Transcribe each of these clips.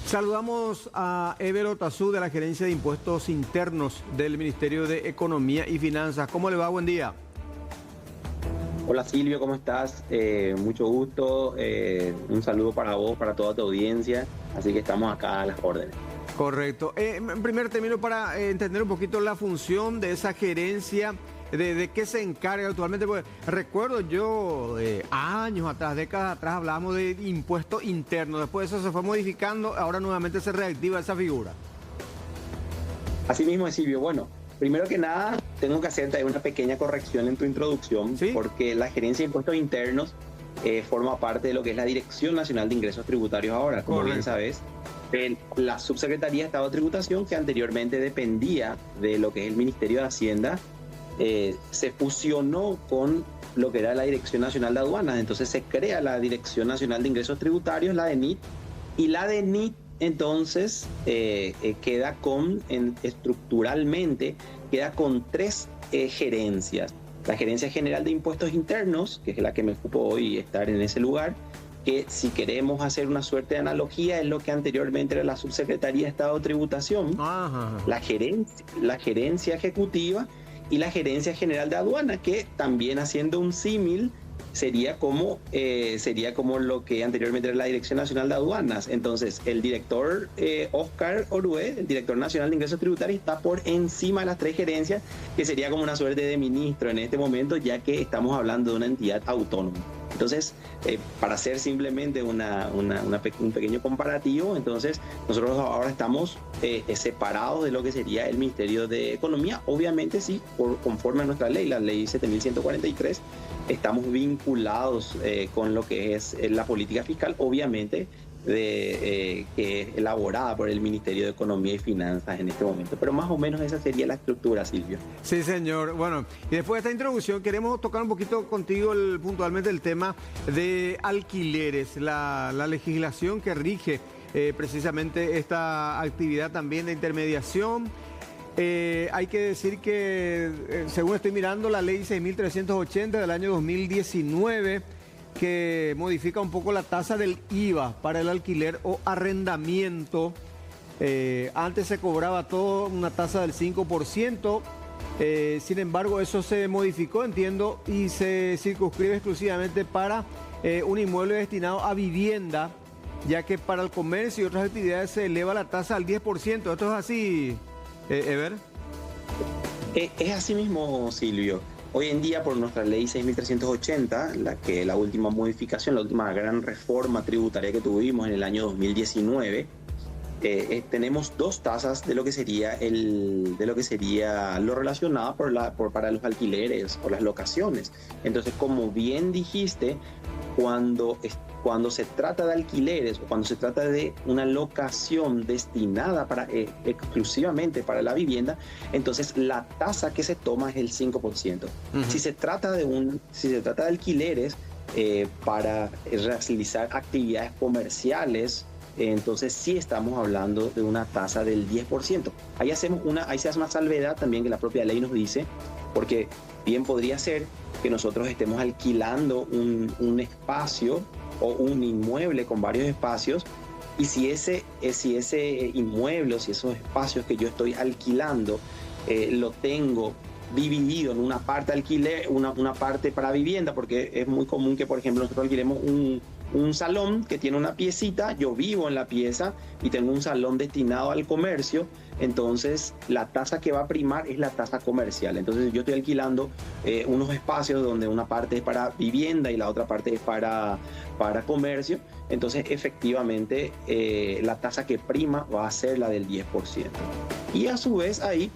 Saludamos a Ever Otazú de la Gerencia de Impuestos Internos del Ministerio de Economía y Finanzas. ¿Cómo le va? Buen día. Hola Silvio, ¿cómo estás? Mucho gusto, un saludo para vos, para toda tu audiencia, así que estamos acá a las órdenes. Correcto. En primer término, para entender un poquito la función de esa gerencia, de qué se encarga actualmente, porque recuerdo yo años atrás, décadas atrás, hablábamos de impuestos internos, después eso se fue modificando, ahora nuevamente se reactiva esa figura. Así mismo es, Silvio. Bueno, primero que nada, tengo que hacerte una pequeña corrección en tu introducción, ¿Sí? porque la gerencia de impuestos internos forma parte de lo que es la Dirección Nacional de Ingresos Tributarios ahora, como bien sabes. La Subsecretaría de Estado de Tributación, que anteriormente dependía de lo que es el Ministerio de Hacienda, se fusionó con lo que era la Dirección Nacional de Aduanas. Entonces se crea la Dirección Nacional de Ingresos Tributarios, la DENIT, y la DENIT entonces queda estructuralmente queda con tres gerencias. La Gerencia General de Impuestos Internos, que es la que me ocupo hoy estar en ese lugar, que si queremos hacer una suerte de analogía es lo que anteriormente era la Subsecretaría de Estado de Tributación, la gerencia ejecutiva y la Gerencia General de Aduana, que también haciendo un símil sería como lo que anteriormente era la Dirección Nacional de Aduanas. Entonces el director Oscar Orue, el director nacional de ingresos tributarios, está por encima de las tres gerencias, que sería como una suerte de ministro en este momento, ya que estamos hablando de una entidad autónoma. Entonces, para hacer simplemente un pequeño comparativo, entonces nosotros ahora estamos separados de lo que sería el Ministerio de Economía. Obviamente sí, conforme a nuestra ley, la ley 7143, estamos vinculados con lo que es la política fiscal, obviamente, que es elaborada por el Ministerio de Economía y Finanzas en este momento. Pero más o menos esa sería la estructura, Silvio. Sí, señor. Bueno, y después de esta introducción queremos tocar un poquito contigo puntualmente el tema de alquileres, la legislación que rige precisamente esta actividad también de intermediación. Hay que decir que, según estoy mirando, la ley 6.380 del año 2019, que modifica un poco la tasa del IVA para el alquiler o arrendamiento. Antes se cobraba todo una tasa del 5%, sin embargo eso se modificó, entiendo, y se circunscribe exclusivamente para un inmueble destinado a vivienda, ya que para el comercio y otras actividades se eleva la tasa al 10%. ¿Esto es así, Ever? Es así mismo, Silvio. Hoy en día, por nuestra ley 6.380, la última modificación, la última gran reforma tributaria que tuvimos en el año 2019, tenemos dos tasas de lo que sería lo relacionado para los alquileres o las locaciones. Entonces, como bien dijiste, cuando se trata de alquileres o cuando se trata de una locación destinada exclusivamente para la vivienda, entonces la tasa que se toma es el 5%. Si se trata de alquileres para realizar actividades comerciales, entonces sí estamos hablando de una tasa del 10%. Ahí se hace una salvedad también que la propia ley nos dice, porque bien podría ser que nosotros estemos alquilando un espacio o un inmueble con varios espacios, y si ese inmueble o si esos espacios que yo estoy alquilando lo tengo dividido en una parte alquiler, una parte para vivienda, porque es muy común que, por ejemplo, nosotros alquilemos un salón que tiene una piecita, yo vivo en la pieza y tengo un salón destinado al comercio, entonces la tasa que va a primar es la tasa comercial. Entonces yo estoy alquilando unos espacios donde una parte es para vivienda y la otra parte es para comercio, entonces efectivamente la tasa que prima va a ser la del 10%. Y a su vez ahí,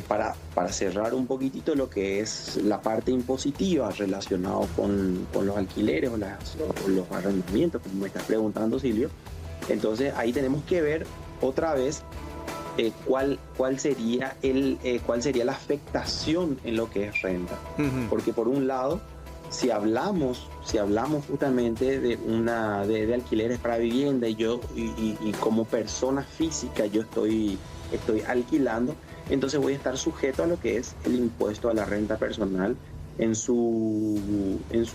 para cerrar un poquitito lo que es la parte impositiva relacionada con los alquileres o los arrendamientos, como me estás preguntando, Silvio. Entonces ahí tenemos que ver otra vez cuál sería la afectación en lo que es renta. Porque por un lado, si hablamos justamente de alquileres para vivienda y como persona física yo estoy alquilando, entonces voy a estar sujeto a lo que es el impuesto a la renta personal en su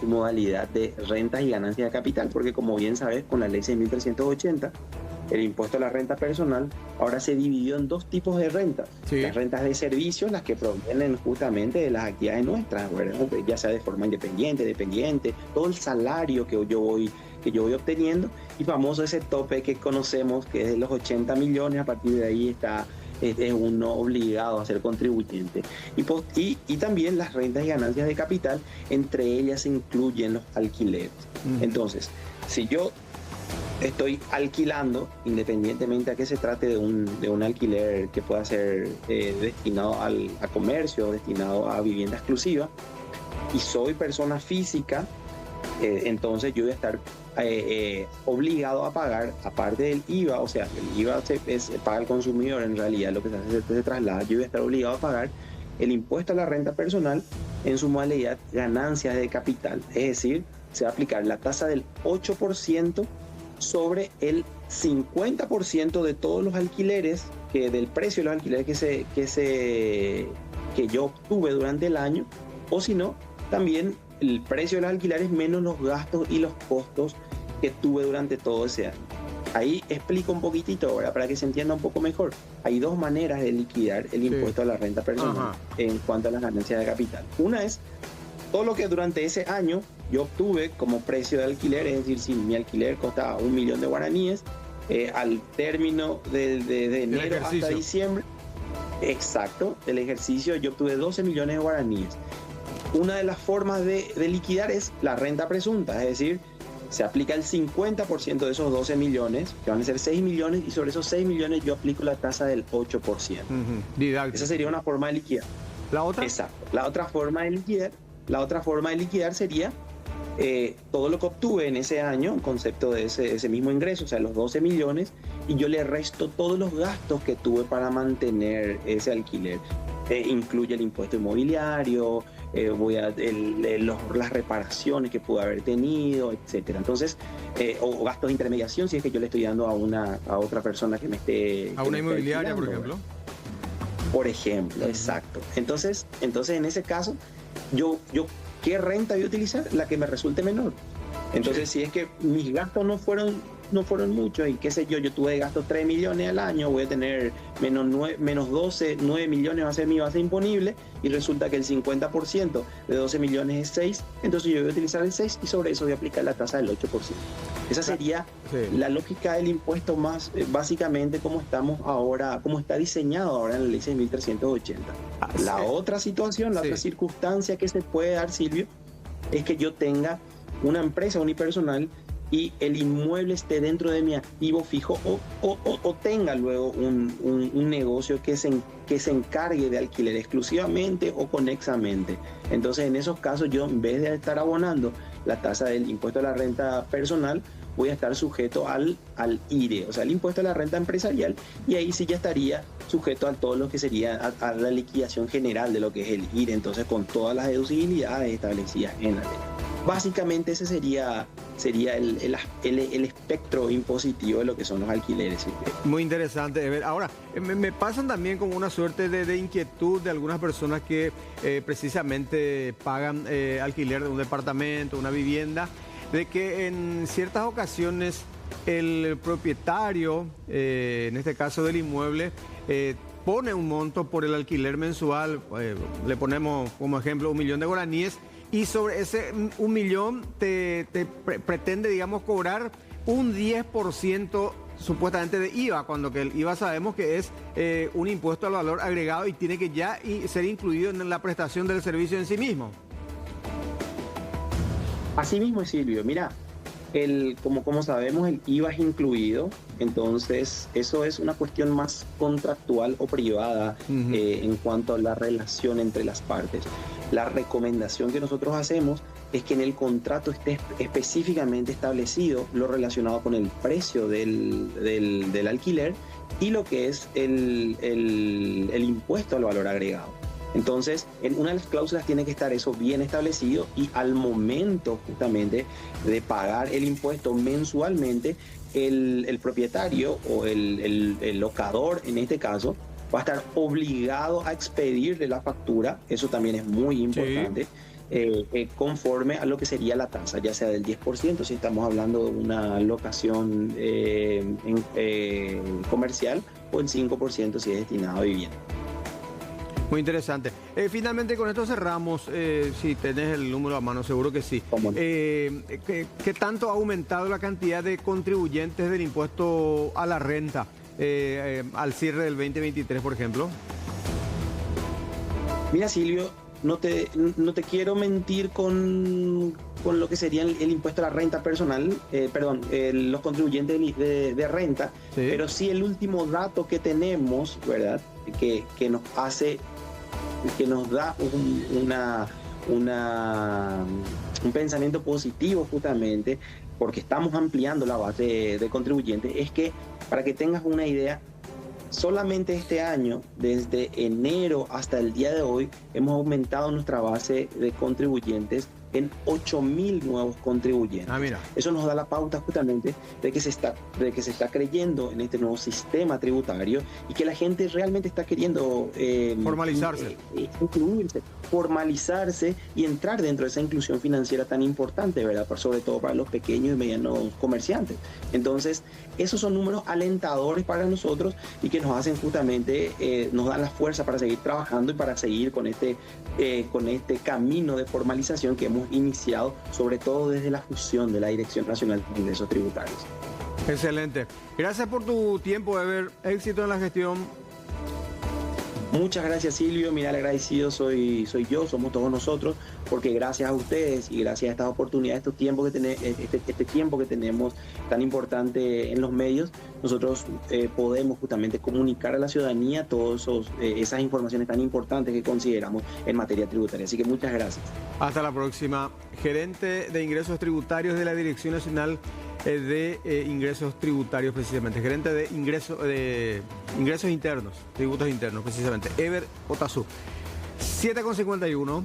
modalidad de rentas y ganancias de capital, porque como bien sabes, con la ley 6.380 el impuesto a la renta personal ahora se dividió en dos tipos de rentas. Sí. Las rentas de servicios, las que provienen justamente de las actividades nuestras, ¿verdad? Ya sea de forma independiente, dependiente, todo el salario que yo voy obteniendo, y famoso ese tope que conocemos, que es de los 80 millones, a partir de ahí es uno obligado a ser contribuyente. Y también las rentas y ganancias de capital, entre ellas se incluyen los alquileres. Entonces, si yo estoy alquilando, independientemente a que se trate de un alquiler que pueda ser destinado a comercio, destinado a vivienda exclusiva, y soy persona física, entonces yo voy a estar obligado a pagar, aparte del IVA, o sea, el IVA se paga el consumidor, en realidad lo que se traslada, yo voy a estar obligado a pagar el impuesto a la renta personal en su modalidad ganancias de capital, es decir, se va a aplicar la tasa del 8% sobre el 50% de todos los alquileres, del precio de los alquileres que yo obtuve durante el año, o si no, también el precio de los alquileres menos los gastos y los costos que tuve durante todo ese año. Ahí explico un poquitito, ¿verdad? Para que se entienda un poco mejor. Hay dos maneras de liquidar el impuesto a la renta personal en cuanto a las ganancias de capital. Una es todo lo que durante ese año yo obtuve como precio de alquiler, es decir, si mi alquiler costaba 1 millón de guaraníes, al término de enero hasta diciembre, exacto, del ejercicio, yo obtuve 12 millones de guaraníes. Una de las formas de liquidar es la renta presunta, es decir, se aplica el 50% de esos 12 millones, que van a ser 6 millones, y sobre esos 6 millones yo aplico la tasa del 8%. Esa sería una forma de liquidar. ¿La otra? Exacto. La otra forma de liquidar sería todo lo que obtuve en ese año, en concepto de ese mismo ingreso, o sea, los 12 millones, y yo le resto todos los gastos que tuve para mantener ese alquiler. Incluye el impuesto inmobiliario, las reparaciones que pude haber tenido, etcétera. Entonces, o gastos de intermediación, si es que yo le estoy dando a otra persona que me esté... A una inmobiliaria, por ejemplo. Por ejemplo, exacto. Entonces en ese caso, yo ¿qué renta voy a utilizar? La que me resulte menor. Entonces, si es que mis gastos no fueron muchos, y qué sé yo tuve gastos 3 millones al año, voy a tener menos 12, 9 millones va a ser mi base imponible, y resulta que el 50% de 12 millones es 6, entonces yo voy a utilizar el 6 y sobre eso voy a aplicar la tasa del 8%. Esa sería la lógica del impuesto más básicamente como estamos ahora, como está diseñado ahora en la ley 6.380. La otra situación, la otra circunstancia que se puede dar, Silvio, es que yo tenga una empresa unipersonal y el inmueble esté dentro de mi activo fijo, o tenga luego un negocio que se encargue de alquiler exclusivamente o conexamente. Entonces, en esos casos, yo, en vez de estar abonando la tasa del impuesto a la renta personal, voy a estar sujeto al IRE, o sea, el impuesto a la renta empresarial, y ahí sí ya estaría sujeto a todo lo que sería a la liquidación general de lo que es el IRE, entonces con todas las deducibilidades establecidas en la ley. Básicamente ese sería el espectro impositivo de lo que son los alquileres. Muy interesante de ver. Ahora, me pasan también como una suerte de inquietud de algunas personas que precisamente pagan alquiler de un departamento, una vivienda, de que en ciertas ocasiones el propietario, en este caso del inmueble, pone un monto por el alquiler mensual, le ponemos como ejemplo 1 millón de guaraníes, y sobre ese 1 millón te pretende, digamos, cobrar un 10% supuestamente de IVA, cuando que el IVA sabemos que es un impuesto al valor agregado y tiene que ya ser incluido en la prestación del servicio en sí mismo. Así mismo, Silvio. Mira, como sabemos, el IVA es incluido, entonces eso es una cuestión más contractual o privada en cuanto a la relación entre las partes. La recomendación que nosotros hacemos es que en el contrato esté específicamente establecido lo relacionado con el precio del alquiler y lo que es el impuesto al valor agregado. Entonces, en una de las cláusulas tiene que estar eso bien establecido, y al momento justamente de pagar el impuesto mensualmente, el propietario o el locador, en este caso, va a estar obligado a expedirle la factura. Eso también es muy importante. conforme a lo que sería la tasa, ya sea del 10%, si estamos hablando de una locación comercial, o el 5% si es destinado a vivienda. Muy interesante. Finalmente con esto cerramos, si tenés el número a mano, seguro que sí. ¿Qué tanto ha aumentado la cantidad de contribuyentes del impuesto a la renta al cierre del 2023, por ejemplo? Mira, Silvio, no te quiero mentir con lo que sería el impuesto a la renta personal, los contribuyentes de renta, sí. Pero sí el último dato que tenemos, ¿verdad? Que nos da un pensamiento positivo justamente, porque estamos ampliando la base de contribuyentes, es que, para que tengas una idea, solamente este año, desde enero hasta el día de hoy, hemos aumentado nuestra base de contribuyentes en 8.000 nuevos contribuyentes. Mira. Eso nos da la pauta justamente de que se está creyendo en este nuevo sistema tributario y que la gente realmente está queriendo formalizarse, incluirse, formalizarse y entrar dentro de esa inclusión financiera tan importante, ¿verdad? Sobre todo para los pequeños y medianos comerciantes. Entonces, esos son números alentadores para nosotros y que nos hacen justamente, nos dan la fuerza para seguir trabajando y para seguir con este camino de formalización que hemos iniciado, sobre todo desde la fusión de la Dirección Nacional de Ingresos Tributarios. Excelente. Gracias por tu tiempo, Ever. Éxito en la gestión. Muchas gracias, Silvio. Mira, el agradecido soy yo, somos todos nosotros, porque gracias a ustedes y gracias a estas oportunidades, este tiempo que tenemos tan importante en los medios, nosotros podemos justamente comunicar a la ciudadanía todas esas informaciones tan importantes que consideramos en materia tributaria. Así que muchas gracias. Hasta la próxima. Gerente de Ingresos Tributarios de la Dirección Nacional de Ingresos Tributarios, precisamente. Gerente de Ingresos Internos, Tributos Internos, precisamente. Ever Otazú. 7:51.